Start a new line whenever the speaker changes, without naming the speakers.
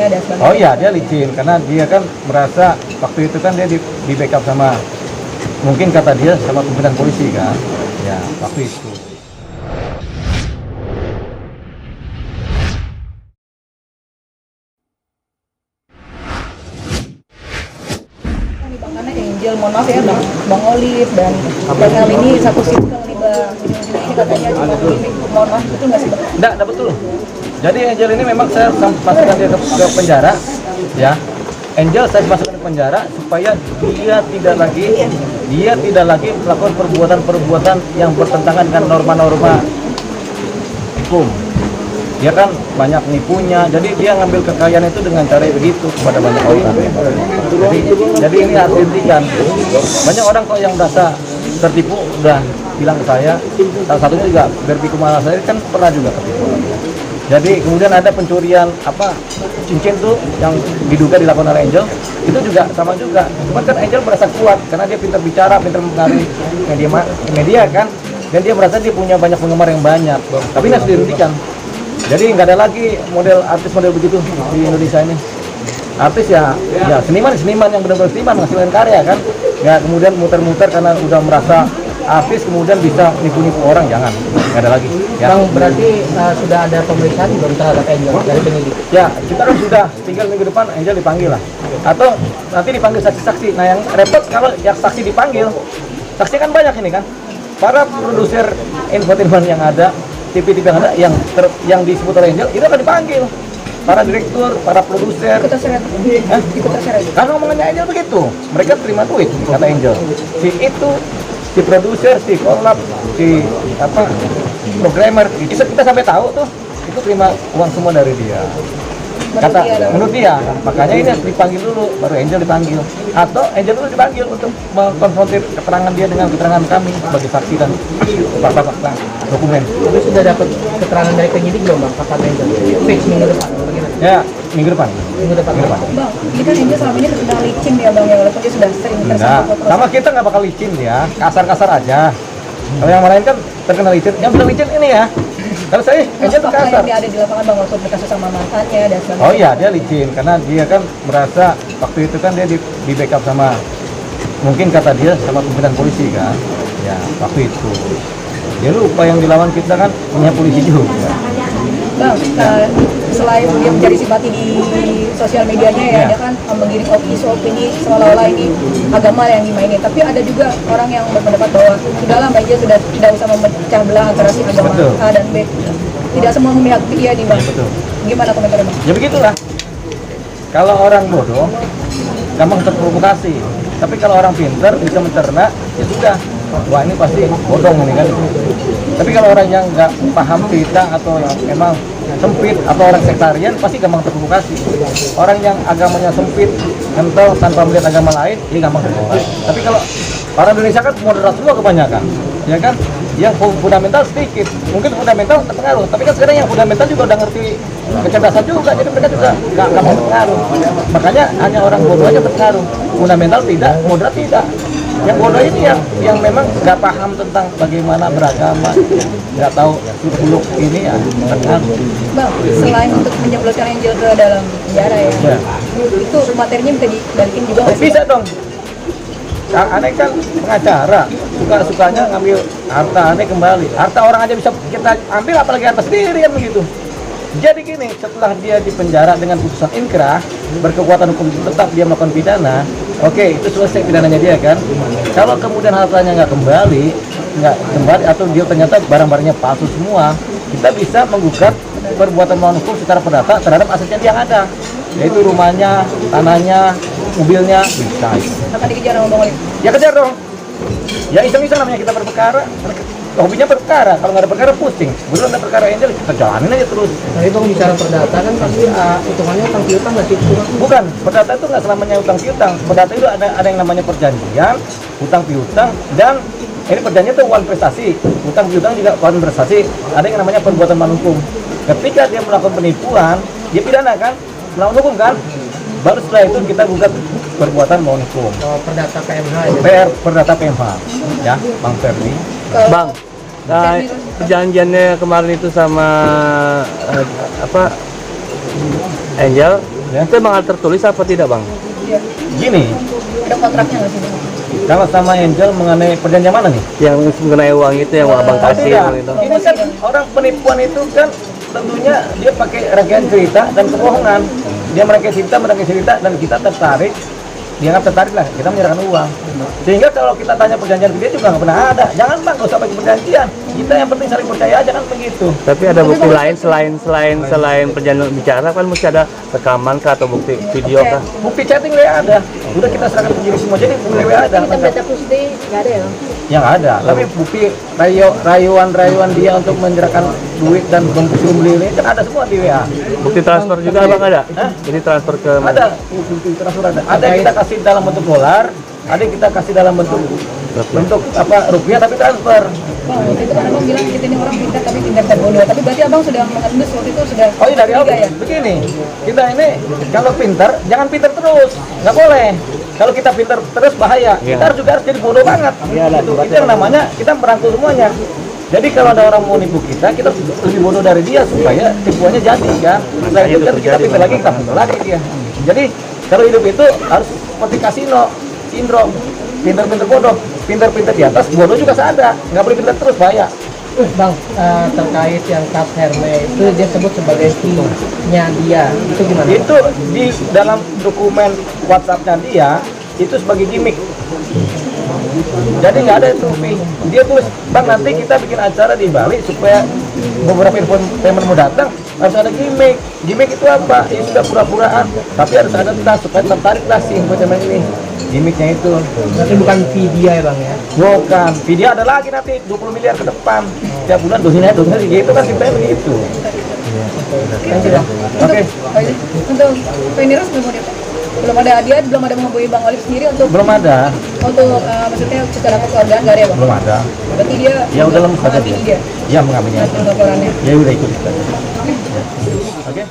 manfaatnya dan sebagainya.
Oh iya, dia licin karena dia kan merasa waktu itu kan dia di backup sama, mungkin kata dia sama pimpinan polisi kan, ya waktu itu.
Karena Angel, mohon maaf ya Bang Olive dan hal ini satu circle nih Bang. Ujung-ujungnya ini katanya cuma gimmick, mohon maaf, betul nggak sih Bang?
Enggak betul. Jadi Angel ini memang saya masukkan dia ke penjara, ya. Angel saya masukkan ke penjara supaya dia tidak lagi melakukan perbuatan-perbuatan yang bertentangan dengan norma-norma hukum. Dia kan banyak nipunya, jadi dia ngambil kekayaan itu dengan cara begitu kepada banyak orang. Jadi ini harus dihentikan. Banyak orang kok yang merasa tertipu udah bilang ke saya. Salah satunya juga Berbi Kumala, saya kan pernah juga tertipu. Jadi kemudian ada pencurian cincin tuh yang diduga dilakukan oleh Angel, itu juga sama juga. Cuma kan Angel merasa kuat karena dia pintar bicara, pintar mempengaruhi media kan, dan dia merasa dia punya banyak penggemar yang banyak. Tapi ini harus dihentikan. Jadi nggak ada lagi model artis model begitu di Indonesia ini. Artis ya seniman yang benar-benar seniman, menghasilkan karya kan. Nggak kemudian muter-muter karena udah merasa artis kemudian bisa nipu-nipu orang, jangan. Nggak ada lagi. Ya.
Bang, berarti sudah ada pemeriksaan belum terhadap Angel dari penyidik?
Ya, kita kan sudah, tinggal minggu depan Angel dipanggil lah. Atau nanti dipanggil saksi-saksi. Nah yang repot kalau yang saksi dipanggil, saksi kan banyak ini kan. Para produser infotainment yang ada, TV-TV yang ada, yang disebut oleh Angel, itu akan dipanggil. Para direktur, para produser.
Ikut terseret.
Kan ngomongannya Angel begitu. Mereka terima duit, kata Angel. Si produser, si collab, si programmer, kita sampai tahu tuh, itu terima uang semua dari dia. Menurut dia, makanya ini harus dipanggil dulu, baru Angel dipanggil. Atau Angel dulu dipanggil untuk mengkonfrontir keterangan dia dengan keterangan kami sebagai saksi dan fakta-fakta dokumen.
Tapi sudah dapat keterangan dari penyidik belum Bang, Pak Angel? Fix minggu depan, bagaimana?
Ya, minggu depan.
Bang, ini kan Angel selama ini terkenal licin ya Bang, ya walaupun dia sudah sering tersangkut.
Sama kita nggak bakal licin ya, kasar-kasar aja. Kalau yang lain kan terkenal licin, yang bilang licin ini ya. Kalau saya Angel tuh kasar.
Yang ada di lapangan Bang waktu berkasus sama mantannya dan sebagainya.
Oh iya, dia licin karena dia kan merasa waktu itu kan dia di backup sama, mungkin kata dia sama pimpinan polisi kan. Ya, waktu itu. Dia lupa yang dilawan kita kan punya polisi juga.
Bang, selain dia mencari simpati di sosial medianya ya, dia kan menggiring opini seolah-olah ini agama yang dimainin. Tapi ada juga orang yang berpendapat bahwa sudahlah Mbak Angel sudah tidak usah memecah belah antara si agama A dan B. Tidak semua memihak dia nih Bang.
Betul.
Gimana komentarnya Bang?
Ya begitulah. Kalau orang bodoh gampang terprovokasi. Tapi kalau orang pintar bisa mencerna, ya sudah. Wah ini pasti bodong ini kan. Tapi kalau orang yang nggak paham kita atau yang memang sempit atau orang sektarian pasti gampang terprovokasi. Orang yang agamanya sempit, kental tanpa melihat agama lain, dia gampang terprovokasi. Tapi kalau orang Indonesia kan moderat semua kebanyakan, ya kan? Yang fundamental sedikit, mungkin fundamental terpengaruh. Tapi kan sekarang yang fundamental juga udah ngerti kecerdasan juga, jadi mereka juga nggak gampang terpengaruh. Makanya hanya orang bodoh aja terpengaruh. Fundamental tidak, moderat tidak. Yang bodoh ini yang memang nggak paham tentang bagaimana beragama, nggak tahu suluk ini ya terpengaruh.
Bang, selain untuk menjebloskan Angel ke dalam penjara ya, itu materinya bisa dibalikin juga nggak sih?
Bisa dong. Aneh kan pengacara, suka-sukanya ngambil harta aneh kembali. Harta orang aja bisa kita ambil, apalagi harta sendiri kan begitu. Jadi gini, setelah dia dipenjara dengan putusan inkrah, berkekuatan hukum tetap dia melakukan pidana, oke, itu selesai pidananya dia kan. Kalau kemudian hartanya nggak kembali atau dia ternyata barang-barangnya palsu semua, kita bisa menggugat perbuatan melawan hukum secara perdata terhadap asetnya dia yang ada, yaitu rumahnya, tanahnya, mobilnya, bisa.
Akan dikejar sama Bang Olive?
Ya kejar dong. Ya iseng-iseng namanya kita berperkara. Hobinya berperkara, kalau nggak ada perkara pusing. Belum ada perkara Angel, kita jalanin aja terus.
Tapi Bang bicara perdata kan pasti hitungannya utang piutang nggak sih?
Bukan, perdata itu nggak selamanya utang piutang. Perdata itu ada yang namanya perjanjian, utang piutang, dan ini perjanjian itu wan prestasi. Utang piutang juga wan prestasi. Ada yang namanya perbuatan melawan hukum. Ketika dia melakukan penipuan, dia pidana kan, melawan hukum kan. Baru setelah itu kita gugat perbuatan melawan hukum.
Perdata PMH ya?
Perdata PMH, ya, Bang Ferdi.
Bang, perjanjiannya kemarin itu sama Angel
Ya.
Itu emang hal tertulis apa tidak bang?
Iya.
Gini,
Ada kontraknya nggak sih Bang?
kalau sama Angel mengenai perjanjian mana nih?
Yang mengenai uang itu yang abang kasih
Tidak.
gitu.
Ini kan orang penipuan itu kan tentunya dia pakai rangkaian cerita dan kebohongan. Dia merangkai cerita dan kita tertarik. Dianggap tertarik lah, kita menyerahkan uang. Sehingga kalau kita tanya perjanjian ke dia juga nggak pernah ada. Jangan bang, nggak usah pakai perjanjian. Kita yang penting saling percaya aja kan begitu.
Tapi ada bukti lain selain perjanjian bicara kan mesti ada rekaman kah atau bukti video kah?
Bukti chatting WA ada. Udah kita serahkan ke penyidik semua. Jadi bukti WA ada.
Hitam data putih nggak ada ya?
Yang ada. Tapi bukti rayuan dia untuk menyerahkan duit dan suruh beli ini kan ada semua di WA.
Bukti transfer juga abang ada?
Hah?
Jadi transfer ke mana?
Ada bukti transfer ada. Ada yang kita kasih dalam bentuk dolar, ada yang kita kasih dalam bentuk apa rupiah tapi transfer.
Bang, waktu itu kan abang bilang kita ini orang pintar tapi pintar dan bodoh. Tapi berarti abang sudah mengendus waktu itu sudah.
Oh iya dari awal
curiga ya?
begini, kita ini kalau pintar jangan pintar terus, nggak boleh. Kalau kita pintar terus bahaya.
Iya.
Kita juga harus jadi bodoh banget. Itu yang namanya kita merangkul semuanya. Jadi kalau ada orang mau nipu kita lebih bodoh dari dia supaya tipuannya jadi kan. Setelah itu kan kita pintar lagi, kita pintar lagi dia. Jadi kalau hidup itu harus seperti kasino, sindrom, pintar-pintar bodoh, pintar-pintar di atas, bodoh juga seada. Nggak boleh pintar terus bahaya.
Bang, terkait yang Kap Herme itu dia sebut sebagai fee-nya dia, itu gimana?
Itu di dalam dokumen WhatsApp-nya dia itu sebagai gimmick. Jadi nggak ada itu fee. Dia tulis, bang nanti kita bikin acara di Bali supaya beberapa info payment mau datang harus ada gimmick. Gimmick itu apa? Ya sudah pura-puraan, tapi harus ada tas supaya tertarik lah si info payment ini. Gimmicknya itu.
Berarti bukan fee dia ya bang ya?
Bukan, video ada lagi nanti 20 miliar ke depan. Setiap bulan dosinnya gitu kan ceritanya begitu. Oke.
Untuk Penirus belum ada, belum ada hadiah, belum ada menghubungi Bang Olive sendiri untuk
Belum ada,
maksudnya secara kekeluargaan nggak ada ya Bang?
belum ada.
Berarti dia
Ya udah lempar
mengamini dia
Ya mengambilnya.
hasil laporannya.
Ya udah ikut. Oke.